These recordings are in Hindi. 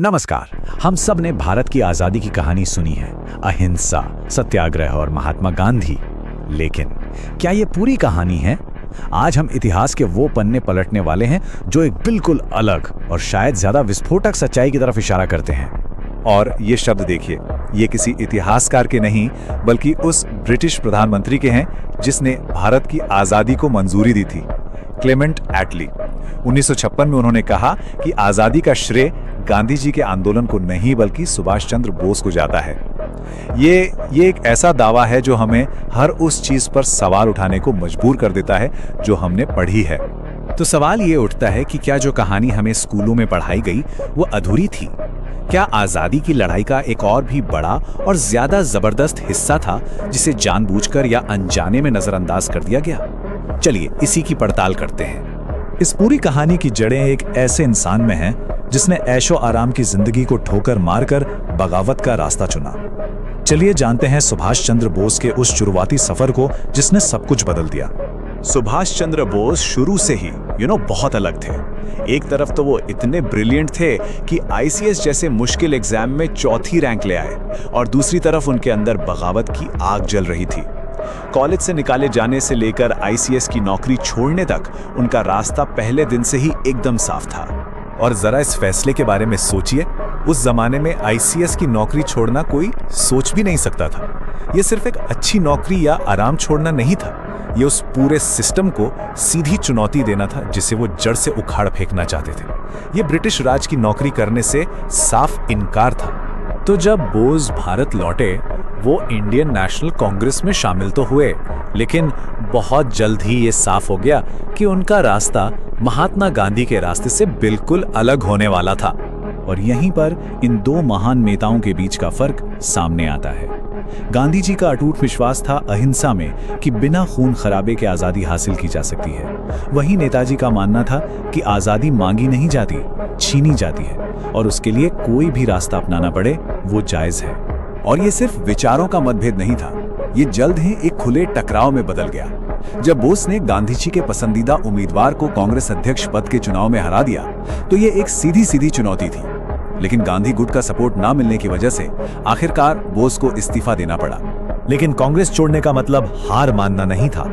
नमस्कार। हम सब ने भारत की आज़ादी की कहानी सुनी है, अहिंसा, सत्याग्रह और महात्मा गांधी। लेकिन क्या ये पूरी कहानी है? आज हम इतिहास के वो पन्ने पलटने वाले हैं जो एक बिल्कुल अलग और शायद ज्यादा विस्फोटक सच्चाई की तरफ इशारा करते हैं। और ये शब्द देखिए, ये किसी इतिहासकार के नहीं बल्कि उस ब्रिटिश प्रधानमंत्री के हैं जिसने भारत की आज़ादी को मंजूरी दी थी, क्लेमेंट एटली। 1956 में उन्होंने कहा कि आज़ादी का श्रेय गांधी जी के आंदोलन को नहीं बल्कि सुभाष चंद्र बोस को जाता है। ये एक ऐसा दावा है जो हमें हर उस चीज पर सवाल उठाने को मजबूर कर देता है जो हमने पढ़ी है। तो सवाल ये उठता है कि क्या जो कहानी हमें स्कूलों में पढ़ाई गई वो अधूरी थी? क्या आज़ादी की लड़ाई का एक और भी बड़ा और ज्यादा जबरदस्त हिस्सा था जिसे जानबूझकर या अनजाने में नजरअंदाज कर दिया गया? चलिए इसी की पड़ताल करते हैं। इस पूरी कहानी की जड़ें एक ऐसे इंसान में हैं जिसने ऐशो आराम की जिंदगी को ठोकर मारकर बगावत का रास्ता चुना। चलिए जानते हैं सुभाष चंद्र बोस के उस शुरुआती सफर को जिसने सब कुछ बदल दिया। सुभाष चंद्र बोस शुरू से ही बहुत अलग थे। एक तरफ तो वो इतने ब्रिलियंट थे कि आईसीएस जैसे मुश्किल एग्जाम में चौथी रैंक ले आए, और दूसरी तरफ उनके अंदर बगावत की आग जल रही थी। कॉलेज से निकाले जाने से लेकर आईसीएस की नौकरी छोड़ने तक उनका रास्ता पहले दिन से ही एकदम साफ था। और जरा इस फैसले के बारे में सोचिए, उस जमाने में आईसीएस की नौकरी छोड़ना कोई सोच भी नहीं सकता था। ये सिर्फ एक अच्छी नौकरी या आराम छोड़ना नहीं था, ये उस पूरे सिस्टम को सीधी चुनौती देना था जिसे वो जड़ से उखाड़ फेंकना चाहते थे। ये ब्रिटिश राज की नौकरी करने से साफ इनकार था। तो जब बोस भारत लौटे, वो इंडियन नेशनल कांग्रेस में शामिल तो हुए, लेकिन बहुत जल्द ही ये साफ हो गया कि उनका रास्ता महात्मा गांधी के रास्ते से बिल्कुल अलग होने वाला था। और यहीं पर इन दो महान नेताओं के बीच का फर्क सामने आता है। गांधी जी का अटूट विश्वास था अहिंसा में कि बिना खून खराबे के आज़ादी हासिल की जा सकती है। वहीं नेताजी का मानना था कि आज़ादी मांगी नहीं जाती, छीनी जाती है, और उसके लिए कोई भी रास्ता अपनाना पड़े वो जायज है। और ये सिर्फ विचारों का मतभेद नहीं था, ये जल्द ही एक खुले टकराव में बदल गया। जब बोस ने गांधी जी के पसंदीदा उम्मीदवार को कांग्रेस अध्यक्ष पद के चुनाव में हरा दिया तो ये एक सीधी चुनौती थी। लेकिन गांधी गुट का सपोर्ट ना मिलने की वजह से आखिरकार बोस को इस्तीफा देना पड़ा। लेकिन कांग्रेस छोड़ने का मतलब हार मानना नहीं था।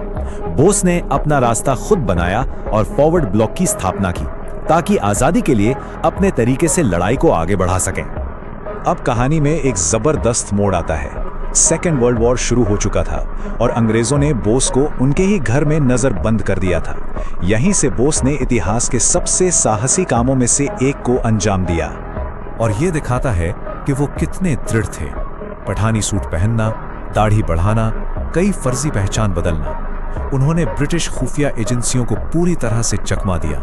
बोस ने अपना रास्ता खुद बनाया और फॉरवर्ड ब्लॉक की स्थापना की ताकि आजादी के लिए अपने तरीके से लड़ाई को आगे बढ़ा सकें। अब कहानी में एक जबरदस्त मोड़ आता है। सेकेंड वर्ल्ड वॉर शुरू हो चुका था और अंग्रेजों ने बोस को उनके ही घर में नजरबंद कर दिया था। यहीं से बोस ने इतिहास के सबसे साहसी कामों में से एक को अंजाम दिया, और ये दिखाता है कि वो कितने दृढ़ थे। पठानी सूट पहनना, दाढ़ी बढ़ाना, कई फर्जी पहचान बदलना। उन्होंने ब्रिटिश खुफिया एजेंसियों को पूरी तरह से चकमा दिया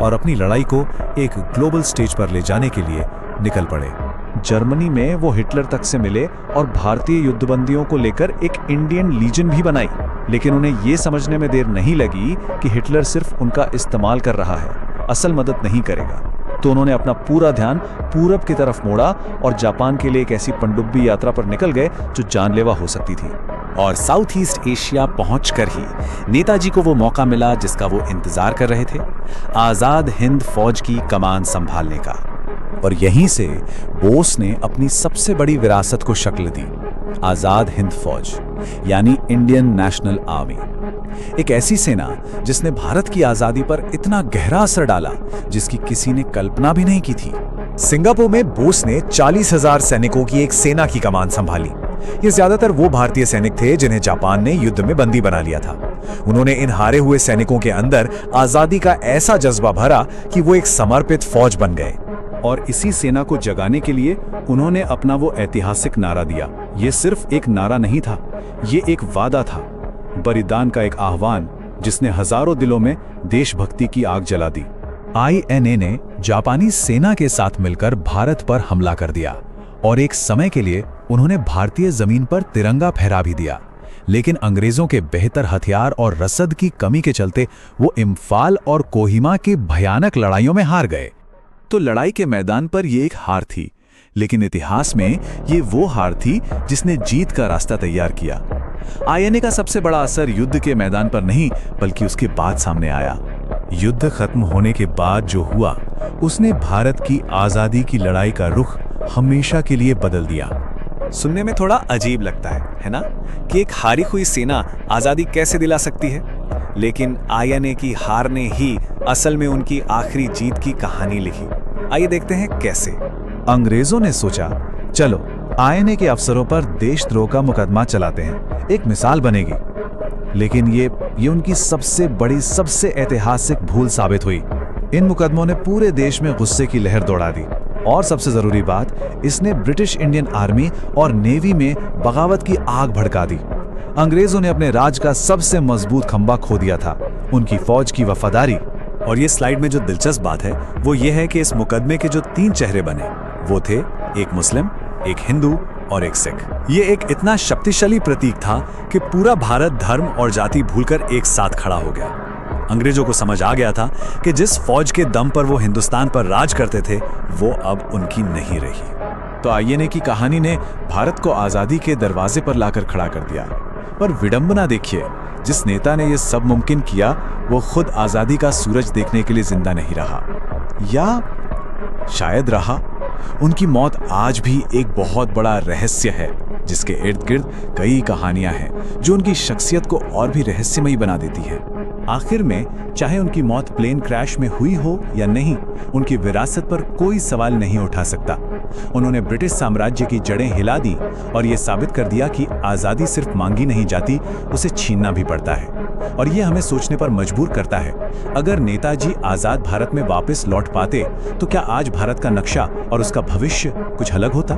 और अपनी लड़ाई को एक ग्लोबल स्टेज पर ले जाने के लिए निकल पड़े। जर्मनी में वो हिटलर तक से मिले और भारतीय युद्धबंदियों को लेकर एक इंडियन लीजन भी बनाई। लेकिन उन्हें ये समझने में देर नहीं लगी कि हिटलर सिर्फ उनका इस्तेमाल कर रहा है, असल मदद नहीं करेगा। तो उन्होंने अपना पूरा ध्यान पूरब की तरफ मोड़ा और जापान के लिए एक ऐसी पनडुब्बी यात्रा पर निकल गए जो जानलेवा हो सकती थी। और साउथ ईस्ट एशिया पहुंचकर ही नेताजी को वो मौका मिला जिसका वो इंतजार कर रहे थे, आजाद हिंद फौज की कमान संभालने का। और यहीं से बोस ने अपनी सबसे बड़ी विरासत को शक्ल दी, आजाद हिंद फौज यानी इंडियन नेशनल आर्मी। एक ऐसी सेना जिसने भारत की आजादी पर इतना गहरा असर डाला जिसकी किसी ने कल्पना भी नहीं की थी। सिंगापुर में बोस ने 40,000 सैनिकों की एक सेना की कमान संभाली। ये ज्यादातर वो भारतीय सैनिक थे जिन्हें जापान ने युद्ध में बंदी बना लिया था। उन्होंने इन हारे हुए सैनिकों के अंदर आजादी का ऐसा जज्बा भरा कि वो एक समर्पित फौज बन गए। और इसी सेना को जगाने के लिए उन्होंने अपना वो ऐतिहासिक नारा दिया। ये सिर्फ एक नारा नहीं था, ये एक वादा था, बलिदान का एक आह्वान जिसने हजारों दिलों में देशभक्ति की आग जला दी। आईएनए ने जापानी सेना के साथ मिलकर भारत पर हमला कर दिया और एक समय के लिए उन्होंने भारतीय जमीन पर तिरंगा फहरा भी दिया। लेकिन अंग्रेजों के बेहतर हथियार और रसद की कमी के चलते वो इम्फाल और कोहिमा की भयानक लड़ाइयों में हार गए। तो लड़ाई के मैदान पर ये एक हार थी, लेकिन इतिहास में ये वो हार थी जिसने जीत का रास्ता तैयार किया। आईएनए का सबसे बड़ा असर युद्ध के मैदान पर नहीं बल्कि उसके बाद सामने आया। युद्ध खत्म होने के बाद जो हुआ, उसने भारत की आजादी की लड़ाई का रुख हमेशा के लिए बदल दिया। सुनने में थोड़ा अजीब लगता है ना, कि एक हारी हुई सेना आजादी कैसे दिला सकती है। लेकिन आईएनए की हार ने ही असल में उनकी आखिरी जीत की कहानी लिखी। आइए देखते हैं कैसे। अंग्रेजों ने सोचा, चलो आईएनए के अफसरों पर देशद्रोह का मुकदमा चलाते हैं, एक मिसाल बनेगी। लेकिन ये उनकी सबसे बड़ी, सबसे ऐतिहासिक भूल साबित हुई। इन मुकदमों ने पूरे देश में गुस्से की लहर दौड़ा दी, और सबसे जरूरी बात, इसने ब्रिटिश इंडियन आर्मी और नेवी में बगावत की आग भड़का दी। अंग्रेजों ने अपने राज का सबसे मजबूत खंभा खो दिया था, उनकी फौज की वफादारी। और ये स्लाइड में जो दिलचस्प बात है वो ये है कि इस मुकदमे के जो 3 चेहरे बने वो थे एक मुस्लिम, एक हिंदू और एक सिख। ये एक इतना शक्तिशाली प्रतीक था कि पूरा भारत धर्म और जाति भूलकर एक साथ खड़ा हो गया। अंग्रेजों को समझ आ गया था कि जिस फौज के दम पर वो हिंदुस्तान पर राज करते थे वो अब उनकी नहीं रही। तो आईएनए की कहानी ने भारत को आजादी के दरवाजे पर लाकर खड़ा कर दिया। पर विडंबना देखिए, जिस नेता ने यह सब मुमकिन किया वो खुद आजादी का सूरज देखने के लिए जिंदा नहीं रहा, या शायद रहा। उनकी मौत आज भी एक बहुत बड़ा रहस्य है, जिसके इर्द गिर्द कई कहानियां हैं जो उनकी शख्सियत को और भी रहस्यमयी बना देती है। आखिर में चाहे उनकी मौत प्लेन क्रैश में हुई हो या नहीं, उनकी विरासत पर कोई सवाल नहीं उठा सकता। उन्होंने ब्रिटिश साम्राज्य की जड़ें हिला दी और ये साबित कर दिया कि आज़ादी सिर्फ मांगी नहीं जाती, उसे छीनना भी पड़ता है। और ये हमें सोचने पर मजबूर करता है, अगर नेताजी आज़ाद भारत में वापस लौट पाते तो क्या आज भारत का नक्शा और उसका भविष्य कुछ अलग होता?